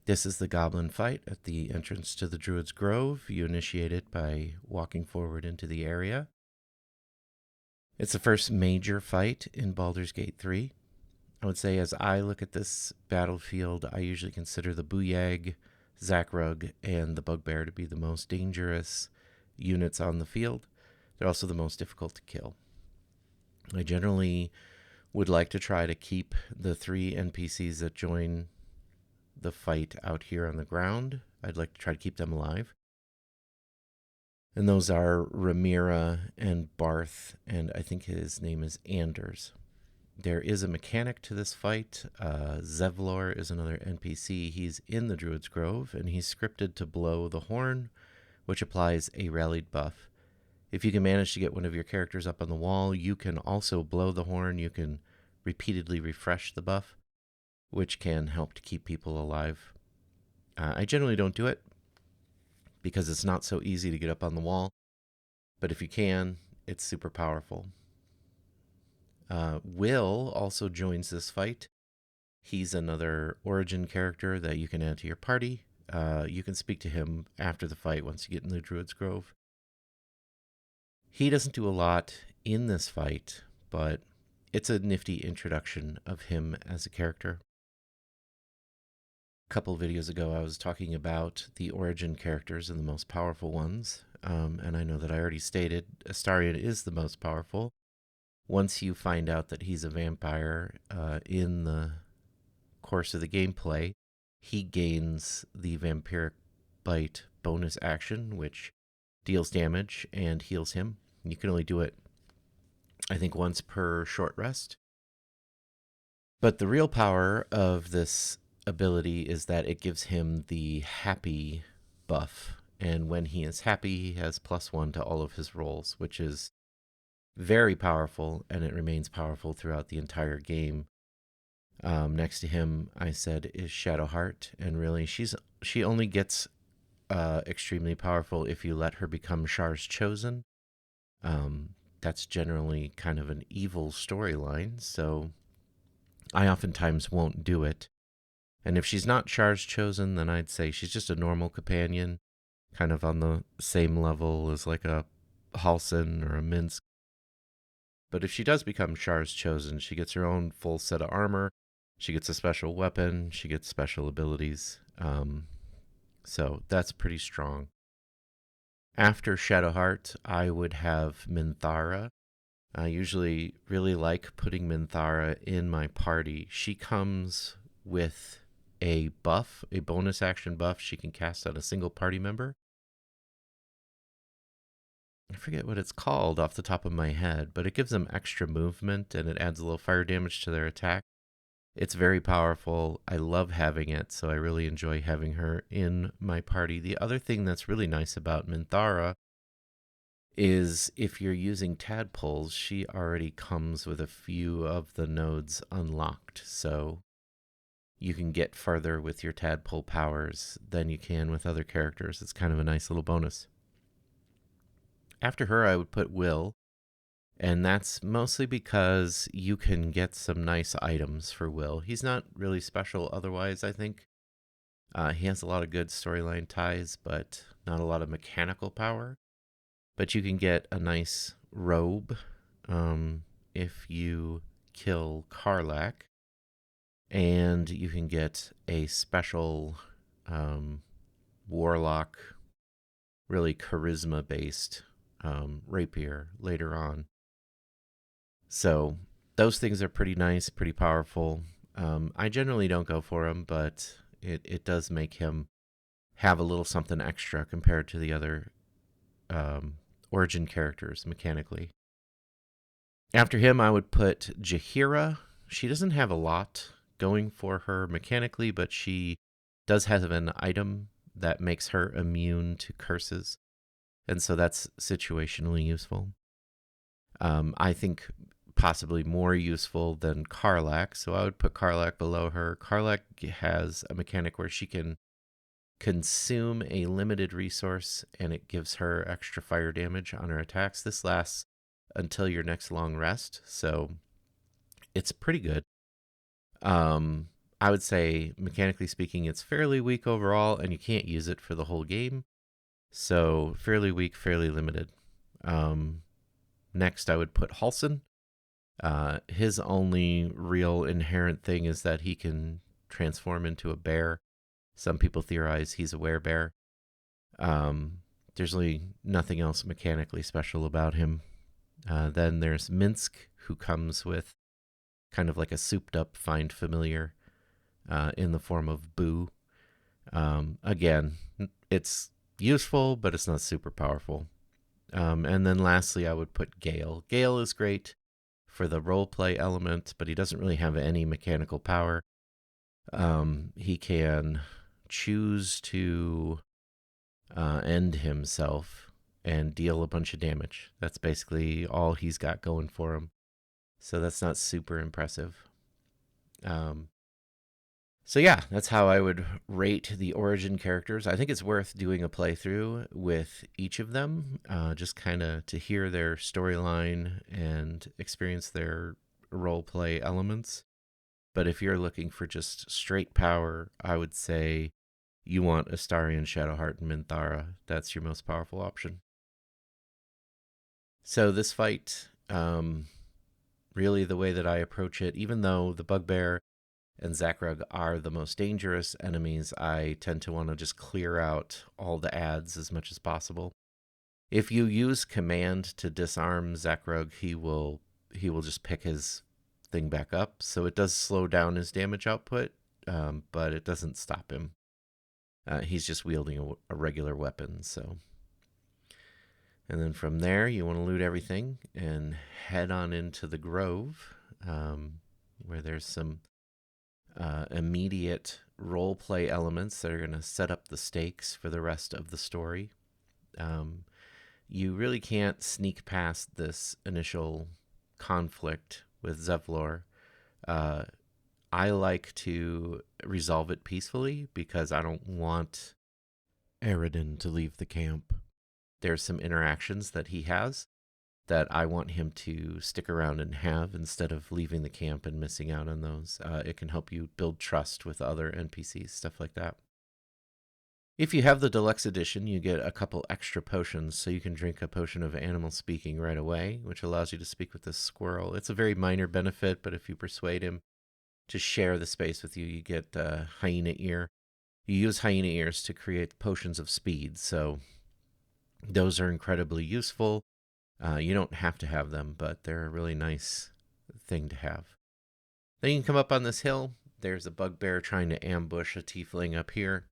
This is the Goblin fight at the entrance to the Druids' Grove. You initiate it by walking forward into the area. It's the first major fight in Baldur's Gate 3. I would say as I look at this battlefield, I usually consider the Booyag, Zakrug, and the Bugbear to be the most dangerous units on the field. They're also the most difficult to kill. I generally would like to try to keep the 3 NPCs that join the fight out here on the ground. I'd like to try to keep them alive. And those are Ramira and Barth, and I think his name is Anders. There is a mechanic to this fight. Zevlor is another NPC. He's in the Druid's Grove, and he's scripted to blow the horn, which applies a rallied buff. If you can manage to get one of your characters up on the wall, you can also blow the horn. You can repeatedly refresh the buff, which can help to keep people alive. I generally don't do it because it's not so easy to get up on the wall, but if you can, it's super powerful. Will also joins this fight. He's another origin character that you can add to your party. You can speak to him after the fight once you get in the Druid's Grove. He doesn't do a lot in this fight, but it's a nifty introduction of him as a character. A couple of videos ago, I was talking about the origin characters and the most powerful ones, and I know that I already stated Astarion is the most powerful. Once you find out that he's a vampire in the course of the gameplay, he gains the Vampiric Bite bonus action, which deals damage and heals him. You can only do it, I think, once per short rest. But the real power of this ability is that it gives him the happy buff. And when he is happy, he has +1 to all of his rolls, which is very powerful, and it remains powerful throughout the entire game. Next to him, I said, is Shadowheart, and really, she only gets extremely powerful if you let her become Shar's Chosen. That's generally kind of an evil storyline, so I oftentimes won't do it. And if she's not Shar's Chosen, then I'd say she's just a normal companion, kind of on the same level as like a Halsin or a Minsk. But if she does become Shar's Chosen, she gets her own full set of armor, she gets a special weapon, she gets special abilities. So that's pretty strong. After Shadowheart, I would have Minthara. I usually really like putting Minthara in my party. She comes with a buff, a bonus action buff she can cast on a single party member. I forget what it's called off the top of my head, but it gives them extra movement and it adds a little fire damage to their attack. It's very powerful. I love having it, so I really enjoy having her in my party. The other thing that's really nice about Minthara is if you're using tadpoles, she already comes with a few of the nodes unlocked, so you can get further with your tadpole powers than you can with other characters. It's kind of a nice little bonus. After her, I would put Will, and that's mostly because you can get some nice items for Will. He's not really special otherwise, I think. He has a lot of good storyline ties, but not a lot of mechanical power. But you can get a nice robe if you kill Karlach. And you can get a special warlock, really charisma-based rapier later on. So those things are pretty nice, pretty powerful. I generally don't go for him, but it does make him have a little something extra compared to the other origin characters mechanically. After him, I would put Jaheira. She doesn't have a lot going for her mechanically, but she does have an item that makes her immune to curses, and so that's situationally useful. I think possibly more useful than Karlach, so I would put Karlach below her. Karlach has a mechanic where she can consume a limited resource, and it gives her extra fire damage on her attacks. This lasts until your next long rest, so it's pretty good. I would say, mechanically speaking, it's fairly weak overall, and you can't use it for the whole game. So fairly weak, fairly limited. Um, Next, I would put Halson. His only real inherent thing is that he can transform into a bear. Some people theorize he's a werebear. Um, there's really nothing else mechanically special about him. Then there's Minsk, who comes with kind of like a souped up find familiar in the form of Boo. Again, it's useful, but it's not super powerful. And then lastly, I would put Gale. Gale is great for the roleplay element, but he doesn't really have any mechanical power. He can choose to end himself and deal a bunch of damage. That's basically all he's got going for him. So that's not super impressive. Um, so yeah, that's how I would rate the origin characters. I think it's worth doing a playthrough with each of them, just kind of to hear their storyline and experience their role play elements. But if you're looking for just straight power, I would say you want Astarion, Shadowheart, and Minthara. That's your most powerful option. So this fight, really the way that I approach it, even though the Bugbear and Zakrug are the most dangerous enemies, I tend to want to just clear out all the ads as much as possible. If you use command to disarm Zakrug, he will just pick his thing back up. So it does slow down his damage output, but it doesn't stop him. He's just wielding a regular weapon. So, and then from there, you want to loot everything and head on into the Grove, where there's some immediate role play elements that are going to set up the stakes for the rest of the story. You really can't sneak past this initial conflict with Zevlor. I like to resolve it peacefully because I don't want Eridan to leave the camp. There's some interactions that he has that I want him to stick around and have instead of leaving the camp and missing out on those. It can help you build trust with other NPCs, stuff like that. If you have the deluxe edition, you get a couple extra potions, so you can drink a potion of animal speaking right away, which allows you to speak with this squirrel. It's a very minor benefit, but if you persuade him to share the space with you, you get hyena ear. You use hyena ears to create potions of speed, so those are incredibly useful. You don't have to have them, but they're a really nice thing to have. Then you can come up on this hill. There's a bugbear trying to ambush a tiefling up here.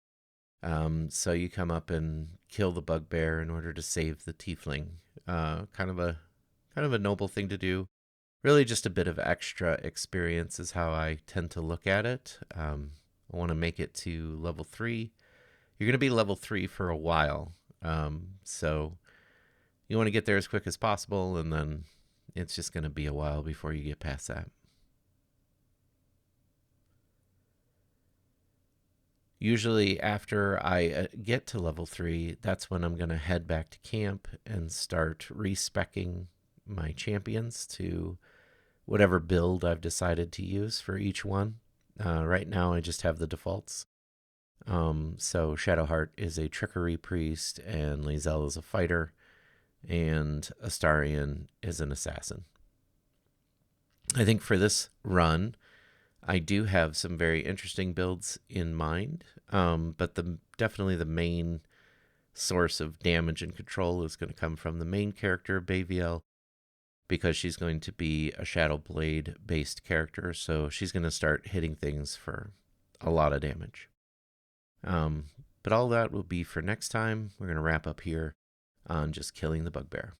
So you come up and kill the bugbear in order to save the tiefling. Kind of a noble thing to do. Really just a bit of extra experience is how I tend to look at it. I want to make it to level 3. You're going to be level 3 for a while. So you want to get there as quick as possible, and then it's just going to be a while before you get past that. Usually after I get to level 3, that's when I'm going to head back to camp and start respecking my champions to whatever build I've decided to use for each one. Right now I just have the defaults. So Shadowheart is a trickery priest, and Lae'zel is a fighter, and Astarion is an assassin. I think for this run, I do have some very interesting builds in mind, but definitely the main source of damage and control is going to come from the main character, Baevielle, because she's going to be a Shadow Blade based character, so she's going to start hitting things for a lot of damage. But all that will be for next time. We're going to wrap up here on just killing the bugbear.